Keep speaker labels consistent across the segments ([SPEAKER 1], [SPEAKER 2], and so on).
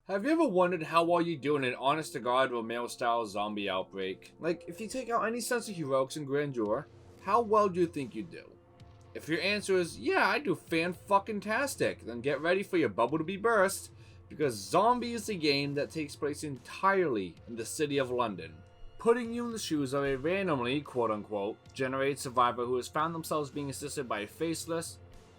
[SPEAKER 1] Have you ever wondered how well you do in an honest-to-God Romero-style zombie outbreak? Like, if you take out any sense of heroics and grandeur, how well do you think you do? If your answer is, yeah, I do fan-fucking-tastic, then get ready for your bubble to be burst, because Zombi is a game that takes place entirely in the city of London, putting you in the shoes of a randomly, quote-unquote, generated survivor who has found themselves being assisted by a faceless,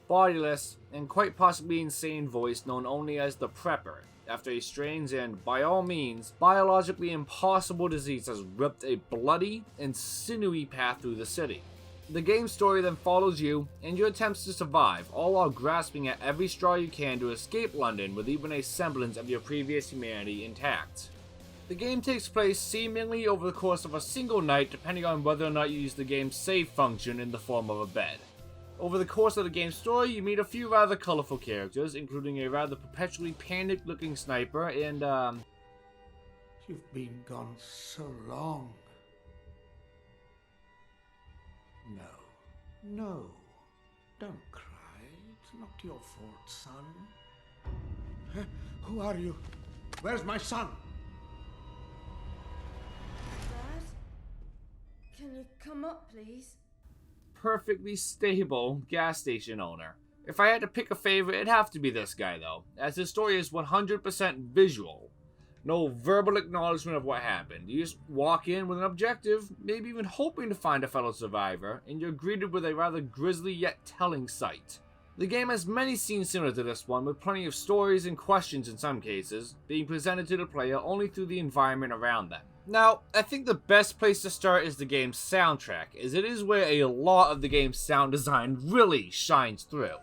[SPEAKER 1] bodiless, and quite possibly insane voice known only as the Prepper, after a strange and, by all means, biologically impossible disease has ripped a bloody and sinewy path through the city. The game's story then follows you and your attempts to survive, all while grasping at every straw you can to escape London with even a semblance of your previous humanity intact. The game takes place seemingly over the course of a single night, depending on whether or not you use the game's save function in the form of a bed. Over the course of the game's story, you meet a few rather colorful characters, including a rather perpetually panicked-looking sniper and,
[SPEAKER 2] You've been gone so long. No, don't cry. It's not your fault, son. Who are you? Where's my son?
[SPEAKER 3] Dad? Can you come up, please?
[SPEAKER 1] perfectly stable gas station owner. If I had to pick a favorite, it'd have to be this guy though, as his story is 100% visual. No verbal acknowledgement of what happened. You just walk in with an objective, maybe even hoping to find a fellow survivor, and you're greeted with a rather grisly yet telling sight. The game has many scenes similar to this one, with plenty of stories and questions in some cases, being presented to the player only through the environment around them. Now, I think the best place to start is the game's soundtrack, as it is where a lot of the game's sound design really shines through.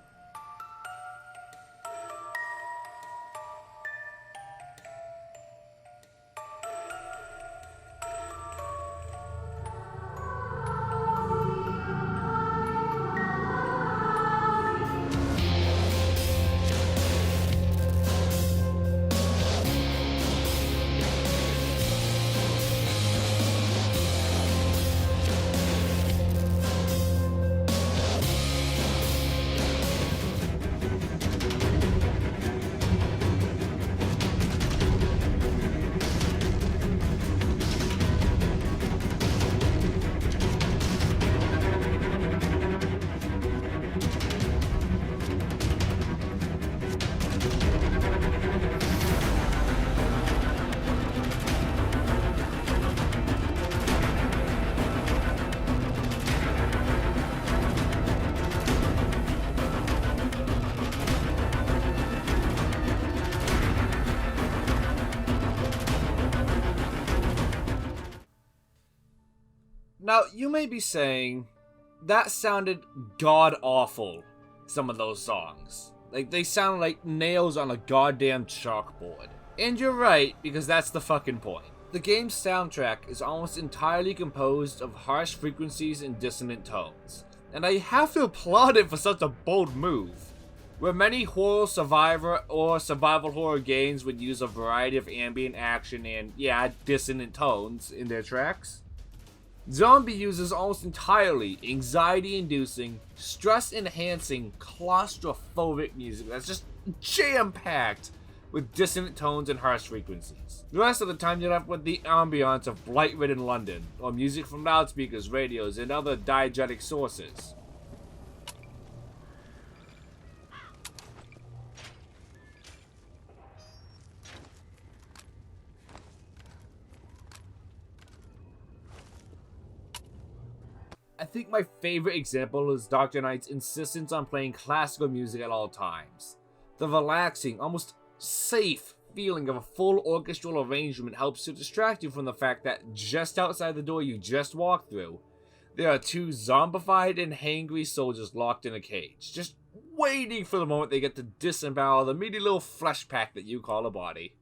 [SPEAKER 1] Now, you may be saying, that sounded god-awful, some of those songs. Like, they sound like nails on a goddamn chalkboard. And you're right, because that's the fucking point. The game's soundtrack is almost entirely composed of harsh frequencies and dissonant tones. And I have to applaud it for such a bold move. Where many horror survivor or survival horror games would use a variety of ambient action and, yeah, dissonant tones in their tracks, Zombi uses almost entirely anxiety-inducing, stress-enhancing, claustrophobic music that's just jam-packed with dissonant tones and harsh frequencies. The rest of the time you're left with the ambiance of blight-ridden London, or music from loudspeakers, radios, and other diegetic sources. I think my favorite example is Dr. Knight's insistence on playing classical music at all times. The relaxing, almost safe feeling of a full orchestral arrangement helps to distract you from the fact that just outside the door you just walked through, there are two zombified and hangry soldiers locked in a cage, just waiting for the moment they get to disembowel the meaty little flesh pack that you call a body.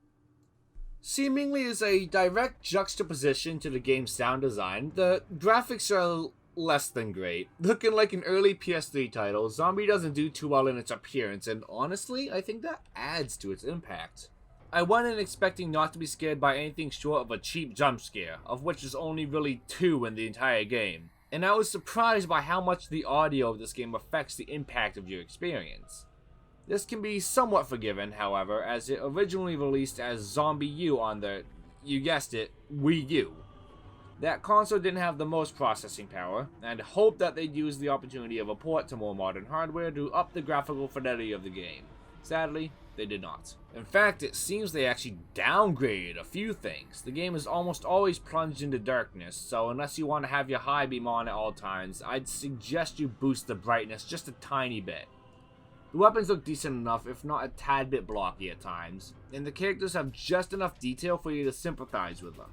[SPEAKER 1] Seemingly as a direct juxtaposition to the game's sound design, the graphics are less than great. Looking like an early PS3 title, Zombi doesn't do too well in its appearance, and honestly, I think that adds to its impact. I went in expecting not to be scared by anything short of a cheap jump scare, of which there's only really 2 in the entire game, and I was surprised by how much the audio of this game affects the impact of your experience. This can be somewhat forgiven, however, as it originally released as Zombie U on the, you guessed it, Wii U. That console didn't have the most processing power, and hoped that they'd use the opportunity of a port to more modern hardware to up the graphical fidelity of the game. Sadly, they did not. In fact, it seems they actually downgraded a few things. The game is almost always plunged into darkness, so unless you want to have your high beam on at all times, I'd suggest you boost the brightness just a tiny bit. The weapons look decent enough, if not a tad bit blocky at times, and the characters have just enough detail for you to sympathize with them.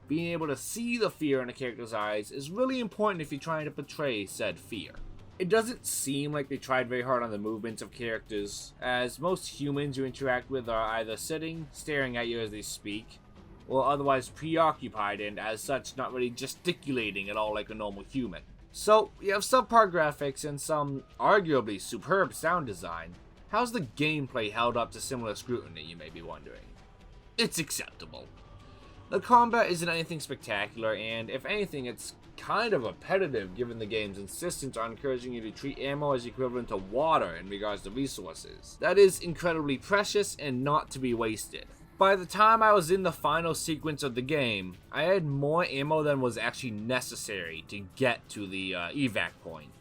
[SPEAKER 1] Being able to see the fear in a character's eyes is really important if you're trying to portray said fear. It doesn't seem like they tried very hard on the movements of characters, as most humans you interact with are either sitting, staring at you as they speak, or otherwise preoccupied and as such not really gesticulating at all like a normal human. So, you have subpar graphics and some arguably superb sound design. How's the gameplay held up to similar scrutiny, you may be wondering? It's acceptable. The combat isn't anything spectacular, and if anything, it's kind of repetitive given the game's insistence on encouraging you to treat ammo as equivalent to water in regards to resources. That is incredibly precious and not to be wasted. By the time I was in the final sequence of the game, I had more ammo than was actually necessary to get to the evac point.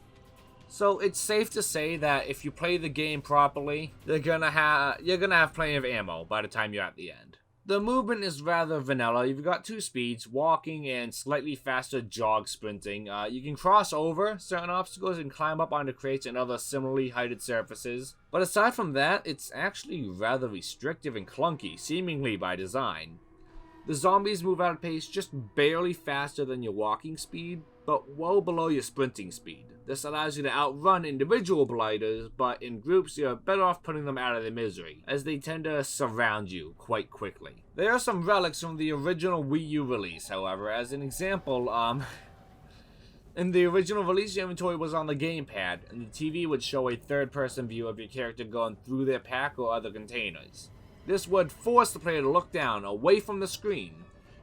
[SPEAKER 1] So it's safe to say that if you play the game properly, you're gonna have plenty of ammo by the time you're at the end. The movement is rather vanilla. You've got two speeds, walking and slightly faster jog sprinting. You can cross over certain obstacles and climb up onto crates and other similarly heighted surfaces. But aside from that, it's actually rather restrictive and clunky, seemingly by design. The zombies move at a pace just barely faster than your walking speed, but well below your sprinting speed. This allows you to outrun individual blighters, but in groups you're better off putting them out of their misery, as they tend to surround you quite quickly. There are some relics from the original Wii U release, however. As an example, in the original release, your inventory was on the gamepad, and the TV would show a third-person view of your character going through their pack or other containers. This would force the player to look down, away from the screen,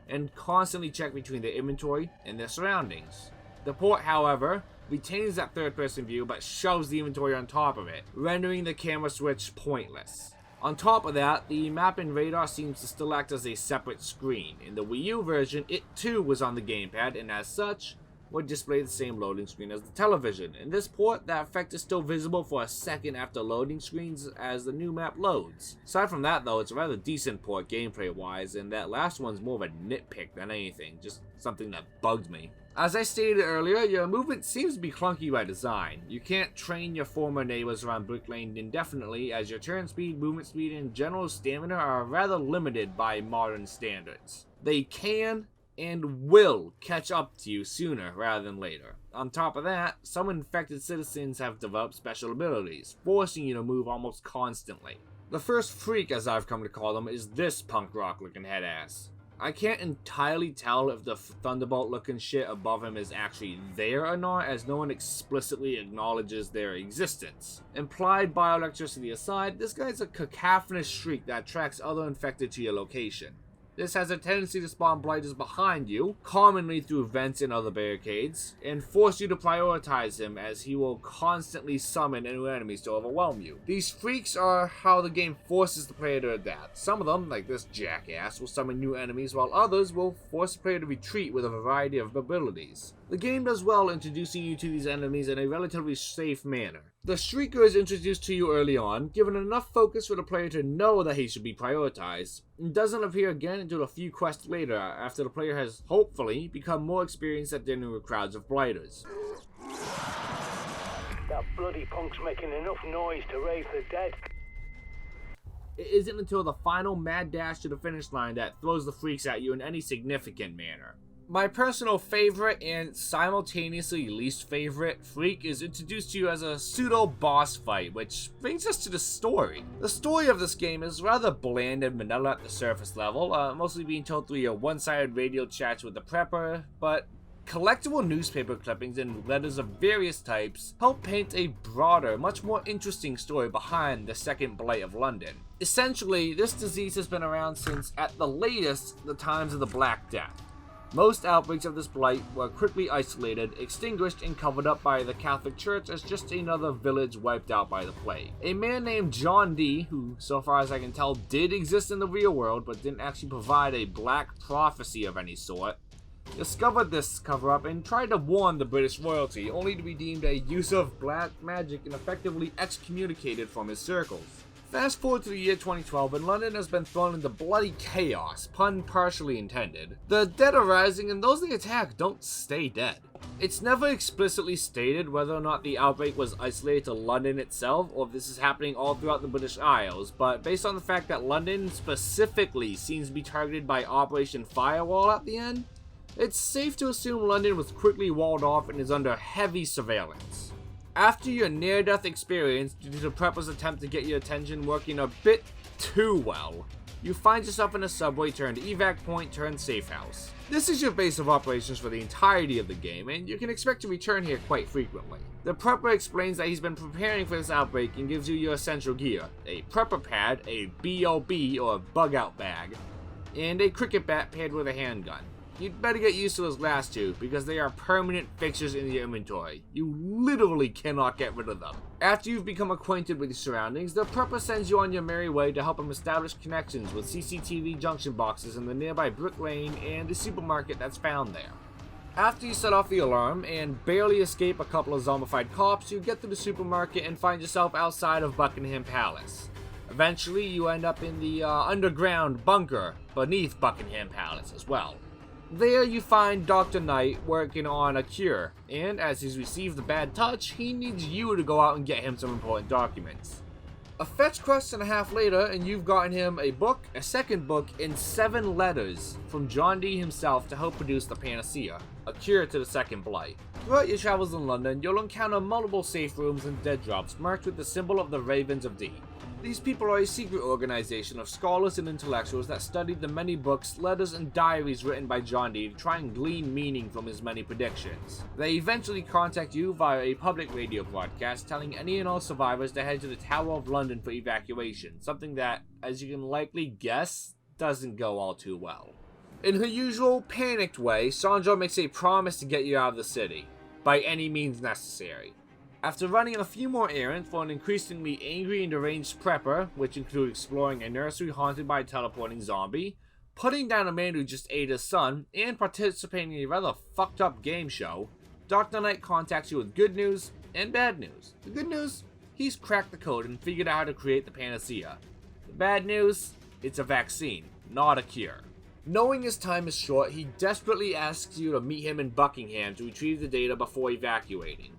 [SPEAKER 1] and constantly check between their inventory and their surroundings. The port, however, retains that third-person view but shoves the inventory on top of it, rendering the camera switch pointless. On top of that, the map and radar seems to still act as a separate screen. In the Wii U version, it too was on the gamepad, and as such, would display the same loading screen as the television. In this port, that effect is still visible for a second after loading screens as the new map loads. Aside from that though, it's a rather decent port gameplay-wise, and that last one's more of a nitpick than anything, just something that bugged me. As I stated earlier, your movement seems to be clunky by design. You can't train your former neighbors around Brick Lane indefinitely, as your turn speed, movement speed, and general stamina are rather limited by modern standards. They can and will catch up to you sooner rather than later. On top of that, some infected citizens have developed special abilities, forcing you to move almost constantly. The first freak, as I've come to call them, is this punk rock looking head ass. I can't entirely tell if the Thunderbolt looking shit above him is actually there or not, as no one explicitly acknowledges their existence. Implied bioelectricity aside, this guy's a cacophonous shriek that attracts other infected to your location. This has a tendency to spawn blighters behind you, commonly through vents and other barricades, and force you to prioritize him as he will constantly summon new enemies to overwhelm you. These freaks are how the game forces the player to adapt. Some of them, like this jackass, will summon new enemies, while others will force the player to retreat with a variety of abilities. The game does well introducing you to these enemies in a relatively safe manner. The Shrieker is introduced to you early on, given enough focus for the player to know that he should be prioritized, and doesn't appear again until a few quests later, after the player has, hopefully, become more experienced at dealing with crowds of blighters.
[SPEAKER 4] That bloody punk's making enough noise to raise the dead.
[SPEAKER 1] It isn't until the final mad dash to the finish line that throws the freaks at you in any significant manner. My personal favorite and simultaneously least favorite freak is introduced to you as a pseudo-boss fight, which brings us to the story. The story of this game is rather bland and vanilla at the surface level, mostly being told through your one-sided radio chats with the prepper, but collectible newspaper clippings and letters of various types help paint a broader, much more interesting story behind the second blight of London. Essentially, this disease has been around since, at the latest, the times of the Black Death. Most outbreaks of this blight were quickly isolated, extinguished, and covered up by the Catholic Church as just another village wiped out by the plague. A man named John Dee, who, so far as I can tell, did exist in the real world but didn't actually provide a black prophecy of any sort, discovered this cover-up and tried to warn the British royalty, only to be deemed a use of black magic and effectively excommunicated from his circles. Fast forward to the year 2012, and London has been thrown into bloody chaos, pun partially intended. The dead are rising, and those they attack don't stay dead. It's never explicitly stated whether or not the outbreak was isolated to London itself, or if this is happening all throughout the British Isles, but based on the fact that London specifically seems to be targeted by Operation Firewall at the end, it's safe to assume London was quickly walled off and is under heavy surveillance. After your near-death experience due to the Prepper's attempt to get your attention working a bit too well, you find yourself in a subway turned evac point turned safe house. This is your base of operations for the entirety of the game, and you can expect to return here quite frequently. The Prepper explains that he's been preparing for this outbreak and gives you your essential gear: a Prepper pad, a BOB or bug out bag, and a cricket bat paired with a handgun. You'd better get used to those last two, because they are permanent fixtures in your inventory. You literally cannot get rid of them. After you've become acquainted with your surroundings, the Prepper sends you on your merry way to help him establish connections with CCTV junction boxes in the nearby Brick Lane and the supermarket that's found there. After you set off the alarm and barely escape a couple of zombified cops, you get to the supermarket and find yourself outside of Buckingham Palace. Eventually, you end up in the underground bunker beneath Buckingham Palace as well. There you find Dr. Knight working on a cure, and as he's received the bad touch, he needs you to go out and get him some important documents. A fetch quest and a half later, and you've gotten him a book, a second book, and 7 letters from John Dee himself to help produce the panacea, a cure to the second blight. Throughout your travels in London, you'll encounter multiple safe rooms and dead drops marked with the symbol of the Ravens of Dee. These people are a secret organization of scholars and intellectuals that studied the many books, letters, and diaries written by John Dee to try and glean meaning from his many predictions. They eventually contact you via a public radio broadcast telling any and all survivors to head to the Tower of London for evacuation, something that, as you can likely guess, doesn't go all too well. In her usual panicked way, Sandra makes a promise to get you out of the city, by any means necessary. After running a few more errands for an increasingly angry and deranged Prepper, which include exploring a nursery haunted by a teleporting zombie, putting down a man who just ate his son, and participating in a rather fucked up game show, Dr. Knight contacts you with good news and bad news. The good news? He's cracked the code and figured out how to create the panacea. The bad news? It's a vaccine, not a cure. Knowing his time is short, he desperately asks you to meet him in Buckingham to retrieve the data before evacuating.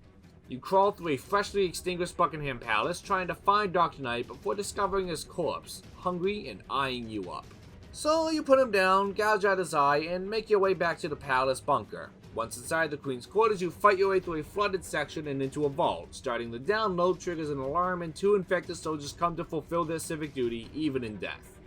[SPEAKER 1] You crawl through a freshly extinguished Buckingham Palace trying to find Dr. Knight before discovering his corpse, hungry and eyeing you up. So you put him down, gouge out his eye, and make your way back to the palace bunker. Once inside the Queen's quarters, you fight your way through a flooded section and into a vault. Starting the download triggers an alarm, and 2 infected soldiers come to fulfill their civic duty, even in death.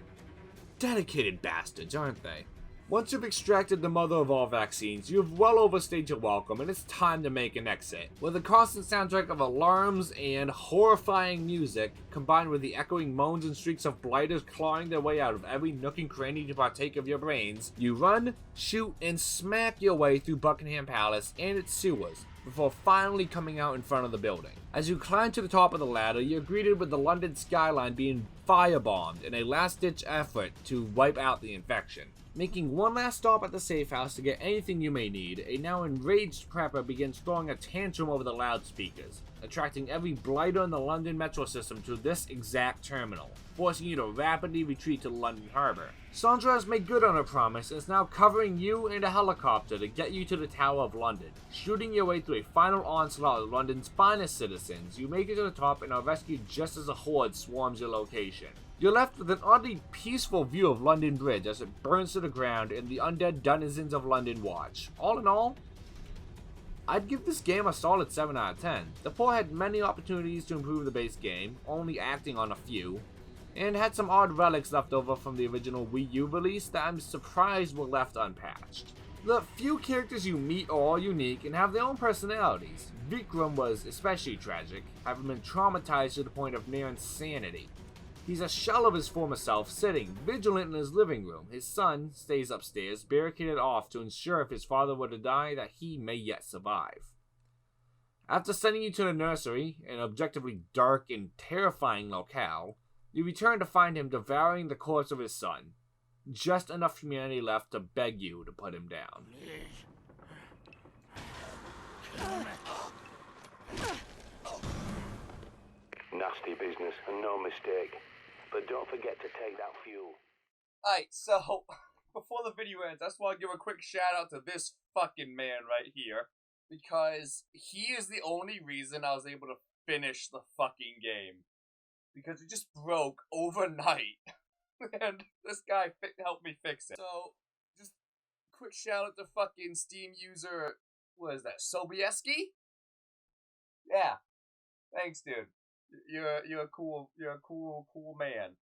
[SPEAKER 1] Dedicated bastards, aren't they? Once you've extracted the mother of all vaccines, you've well overstayed your welcome, and it's time to make an exit. With a constant soundtrack of alarms and horrifying music, combined with the echoing moans and shrieks of blighters clawing their way out of every nook and cranny to partake of your brains, you run, shoot, and smack your way through Buckingham Palace and its sewers, before finally coming out in front of the building. As you climb to the top of the ladder, you're greeted with the London skyline being firebombed in a last-ditch effort to wipe out the infection. Making one last stop at the safe house to get anything you may need, a now enraged Prepper begins throwing a tantrum over the loudspeakers, attracting every blighter in the London metro system to this exact terminal, forcing you to rapidly retreat to the London Harbour. Sandra has made good on her promise and is now covering you and a helicopter to get you to the Tower of London. Shooting your way through a final onslaught of London's finest citizens, you make it to the top and are rescued just as a horde swarms your location. You're left with an oddly peaceful view of London Bridge as it burns to the ground and the undead denizens of London watch. All in all, I'd give this game a solid 7 out of 10. The port had many opportunities to improve the base game, only acting on a few, and had some odd relics left over from the original Wii U release that I'm surprised were left unpatched. The few characters you meet are all unique and have their own personalities. Vikram was especially tragic, having been traumatized to the point of near insanity. He's a shell of his former self, sitting vigilant in his living room. His son stays upstairs, barricaded off to ensure if his father were to die that he may yet survive. After sending you to the nursery, an objectively dark and terrifying locale, you return to find him devouring the corpse of his son. Just enough humanity left to beg you to put him down.
[SPEAKER 4] Nasty business and no mistake. But don't forget to take that fuel.
[SPEAKER 1] Alright, so, before the video ends, I just want to give a quick shout out to this fucking man right here. Because he is the only reason I was able to finish the fucking game. Because it just broke overnight. And this guy helped me fix it. So, just quick shout out to fucking Steam user, what is that, Sobieski? Yeah. Thanks, dude. You're a cool man.